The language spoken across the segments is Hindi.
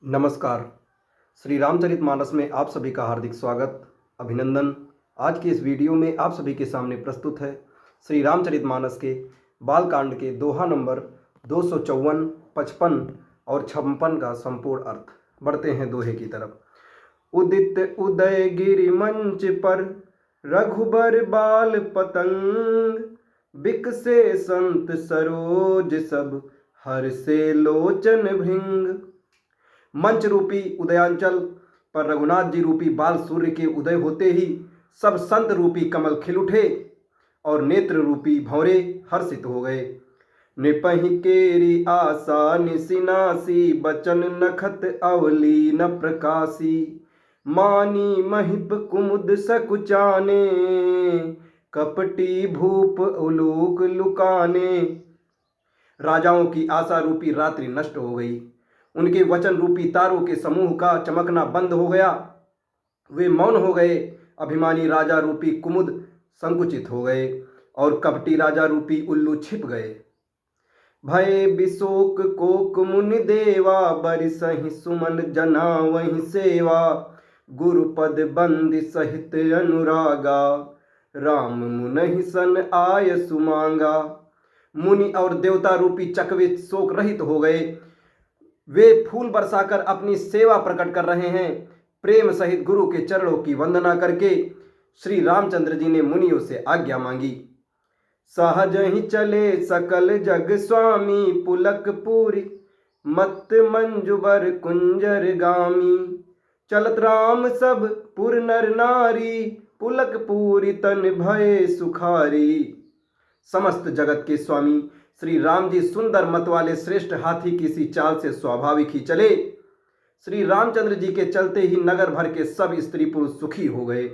नमस्कार। श्री रामचरितमानस में आप सभी का हार्दिक स्वागत, अभिनंदन। आज के इस वीडियो में आप सभी के सामने प्रस्तुत है श्री रामचरितमानस के बालकांड के दोहा नंबर 254, 55 और 56 का संपूर्ण अर्थ। बढ़ते हैं दोहे की तरफ। उदित उदय गिरि मंच पर रघुबर बाल पतंग, बिकसे संत सरोज सब हर से लोचन भृंग। मंच रूपी उदयांचल पर रघुनाथ जी रूपी बाल सूर्य के उदय होते ही सब संत रूपी कमल खिल उठे और नेत्र रूपी भंवरे हर्षित हो गए। नृपहि केरी आशा निसिनासी, बचन नखत अवली न प्रकाशी। मानी महिप कुमुद सकुचाने, कपटी भूप उलूक लुकाने। राजाओं की आशा रूपी रात्रि नष्ट हो गई। उनके वचन रूपी तारों के समूह का चमकना बंद हो गया। वे मौन हो गए। अभिमानी राजा रूपी कुमुद संकुचित हो गए और कपटी राजा रूपी उल्लू छिप गए। भय बिशोक कोक मुनि देवा, बरिसहि सुमन जना वहीं सेवा। गुरुपद बंदी सहित अनुरागा, राम मुनहि सन आय सुमांगा। मुनि और देवता रूपी चकवे शोक रहित हो गए। वे फूल बरसाकर अपनी सेवा प्रकट कर रहे हैं। प्रेम सहित गुरु के चरणों की वंदना करके श्री रामचंद्र जी ने मुनियों से आज्ञा मांगी। सहज ही चले सकल जग स्वामी, पुलक पूरी मत मंजुबर कुंजर गामी। चलत राम सब पुर नर नारी, पुलक पूरी तन भय सुखारी। समस्त जगत के स्वामी श्री राम जी सुंदर मत वाले श्रेष्ठ हाथी की सी चाल से स्वाभाविक ही चले। श्री रामचंद्र जी के चलते ही नगर भर के सब स्त्री पुरुष सुखी हो गए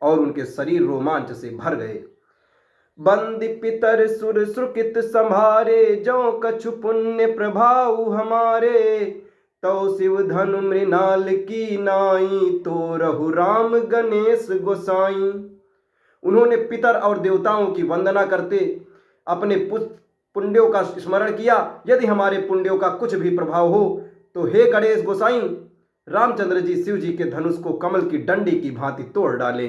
और उनके शरीर रोमांच से भर गए। बंदी पितर सुर सुकृत संभारे, जो कछु पुण्य प्रभाव हमारे। तो शिव धनु मृणाल की नाई, तो रहु राम गणेश गोसाई। उन्होंने पितर और देवताओं की वंदना करते अपने पुण्यों का स्मरण किया। यदि हमारे पुण्यों का कुछ भी प्रभाव हो तो हे गणेश गोसाई, रामचंद्र जी शिव जी के धनुष को कमल की डंडी की भांति तोड़ डाले।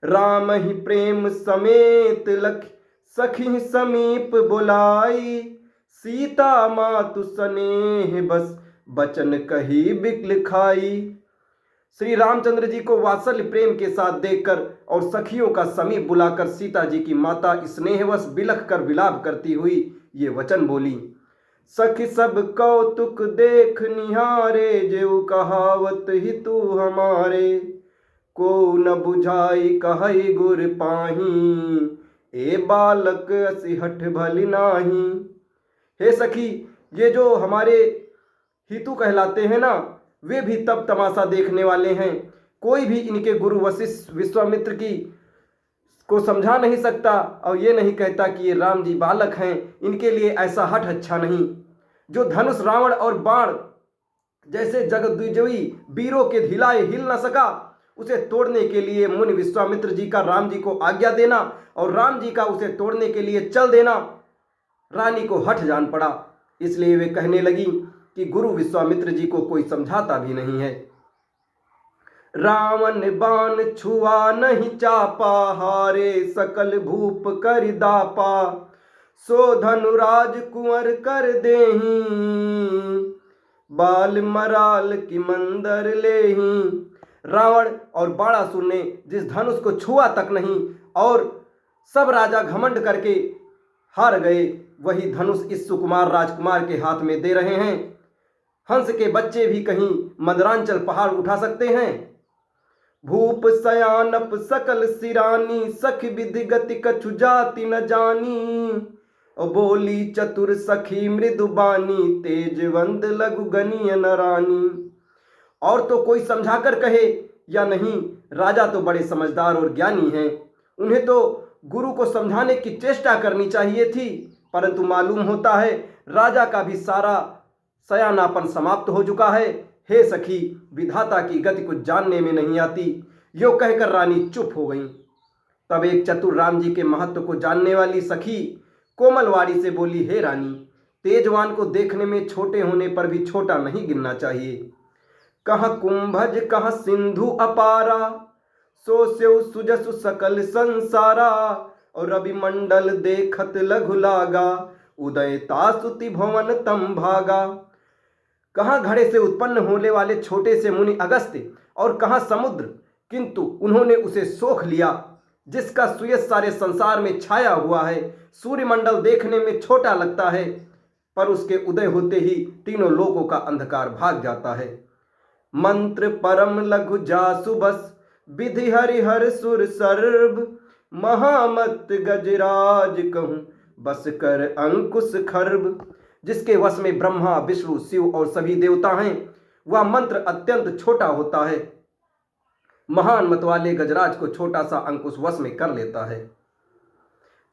राम ही प्रेम समेत लख सखी समीप बुलाई, सीता मातु स्नेह बस बचन कही बिकल खाई। श्री रामचंद्र जी को वात्सल्य प्रेम के साथ देखकर और सखियों का समीप बुलाकर सीता जी की माता स्नेहवश बिलख कर विलाप करती हुई ये वचन बोली। सखी सब कौतुक देख निहारे, जेऊ कहावत ही तू हमारे। को न बुझाई कहई गुर पाही, ए बालक असि हठ भली नाही। हे सखी, ये जो हमारे हितु कहलाते हैं ना, वे भी तब तमाशा देखने वाले हैं। कोई भी इनके गुरु वशिष्ठ विश्वामित्र की को समझा नहीं सकता और ये नहीं कहता कि ये राम जी बालक हैं। इनके लिए ऐसा हठ अच्छा नहीं। जो धनुष रावण और बाण जैसे जगद्विजयी वीरों के ढिलाए हिल न सका, उसे तोड़ने के लिए मुनि विश्वामित्र जी का राम जी को आज्ञा देना और राम जी का उसे तोड़ने के लिए चल देना रानी को हठ जान पड़ा। इसलिए वे कहने लगी कि गुरु विश्वामित्र जी को कोई समझाता भी नहीं है। रावण बाण छुआ नहीं चापा, हारे सकल भूप कर दापा। सो धनुराज कुंवर कर देही, बाल मराल की मंदर लेही। रावण और बाणासुर ने जिस धनुष को छुआ तक नहीं और सब राजा घमंड करके हार गए, वही धनुष इस सुकुमार राजकुमार के हाथ में दे रहे हैं। हंस के बच्चे भी कहीं मदरांचल पहाड़ उठा सकते हैं। भूप सयानप सकल सिरानी, सखी विधि गति कछु जाति न जानी। और बोली चतुर सखी मृदुबानी, तेजवंत लघु गनीय न रानी। और तो कोई समझाकर कहे या नहीं, राजा तो बड़े समझदार और ज्ञानी हैं। उन्हें तो गुरु को समझाने की चेष्टा करनी चाहिए थी, परंतु मालूम होता है राजा का भी सारा सयानापन समाप्त हो चुका है। हे सखी, विधाता की गति कुछ जानने में नहीं आती। यो कहकर रानी चुप हो गई। तब एक चतुर राम जी के महत्व को जानने वाली सखी कोमलवाड़ी से बोली, हे रानी, तेजवान को देखने में छोटे होने पर भी छोटा नहीं गिनना चाहिए। कहाँ कुंभज कहाँ सिंधु अपारा, सो स्यौ सुजसु सकल संसारा। और रवि मंडल देखत लघु लागा, उदय तासुति भवन तम भागा। कहाँ घड़े से उत्पन्न होने वाले छोटे से मुनि अगस्त्य और कहाँ समुद्र, किंतु उन्होंने उसे सोख लिया जिसका सुयस सारे संसार में छाया हुआ है। सूर्यमंडल देखने में छोटा लगता है, पर उसके उदय होते ही तीनों लोकों का अंधकार भाग जाता है। मंत्र परम लघु जासु बस, विधि हरिहर सुर सर्व। महामत गजराज कहूं, बस कर अंकुश खर्ब। जिसके वश में ब्रह्मा विष्णु शिव और सभी देवता हैं, वह मंत्र अत्यंत छोटा होता है। महान मत वाले गजराज को छोटा सा अंकुश वश में कर लेता है।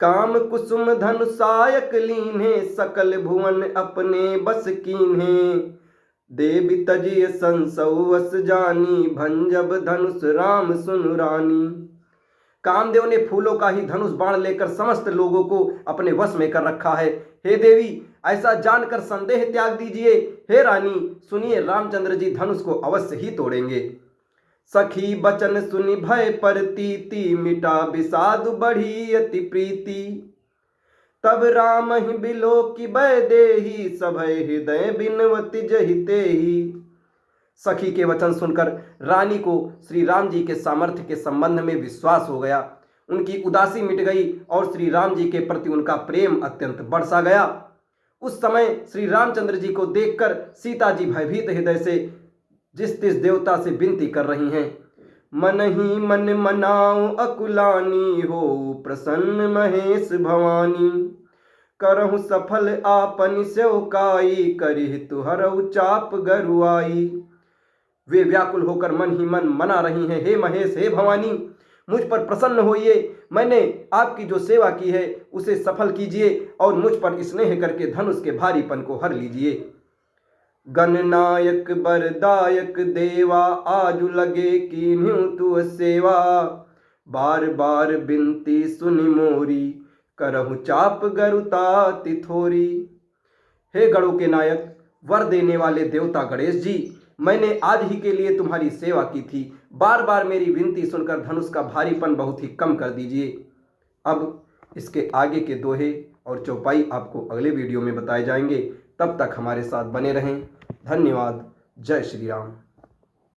काम कुसुम धनु सायक लीन्हे, सकल भुवन अपने बस कीन्हे। देवी तजिय संसवस जानी, भंजब धनुष राम सुनु रानी। कामदेव ने फूलों का ही धनुष बाण लेकर समस्त लोगों को अपने वश में कर रखा है। हे देवी, ऐसा जानकर संदेह त्याग दीजिए। हे रानी, सुनिए, रामचंद्र जी धनुष को अवश्य ही तोड़ेंगे। सखी बचन सुनि भय परतीति, मिटा विषाद बढ़ी अति प्रीति। तब राम ही बिलो की भय देही, सभय हृदय बिनवति जहिते ही। सखी के वचन सुनकर रानी को श्री राम जी के सामर्थ्य के संबंध में विश्वास हो गया। उनकी उदासी मिट गई और श्री राम जी के प्रति उनका प्रेम अत्यंत बढ़ सा गया। उस समय श्री रामचंद्र जी को देखकर सीता जी भयभीत हृदय से जिस तिस देवता से विनती कर रही हैं, मन ही मन मनाऊं अकुलानी, हो प्रसन्न महेश भवानी। करहु सफल आपन सेवकाई, करिह तुहरउ चाप गरुआई। वे व्याकुल होकर मन ही मन मना रही हैं, हे महेश, हे भवानी, मुझ पर प्रसन्न होइए। मैंने आपकी जो सेवा की है उसे सफल कीजिए और मुझ पर स्नेह करके धनुष के भारीपन को हर लीजिए। गणनायक बरदायक देवा, आजु लगे कीन्हु तु सेवा। बार बार बिनती सुनि मोरी, करहु चाप गरुता तिथोरी। हे गणों के नायक, वर देने वाले देवता गणेश जी, मैंने आज ही के लिए तुम्हारी सेवा की थी। बार बार मेरी विनती सुनकर धनुष का भारीपन बहुत ही कम कर दीजिए। अब इसके आगे के दोहे और चौपाई आपको अगले वीडियो में बताए जाएंगे। तब तक हमारे साथ बने रहें। धन्यवाद। जय श्री राम।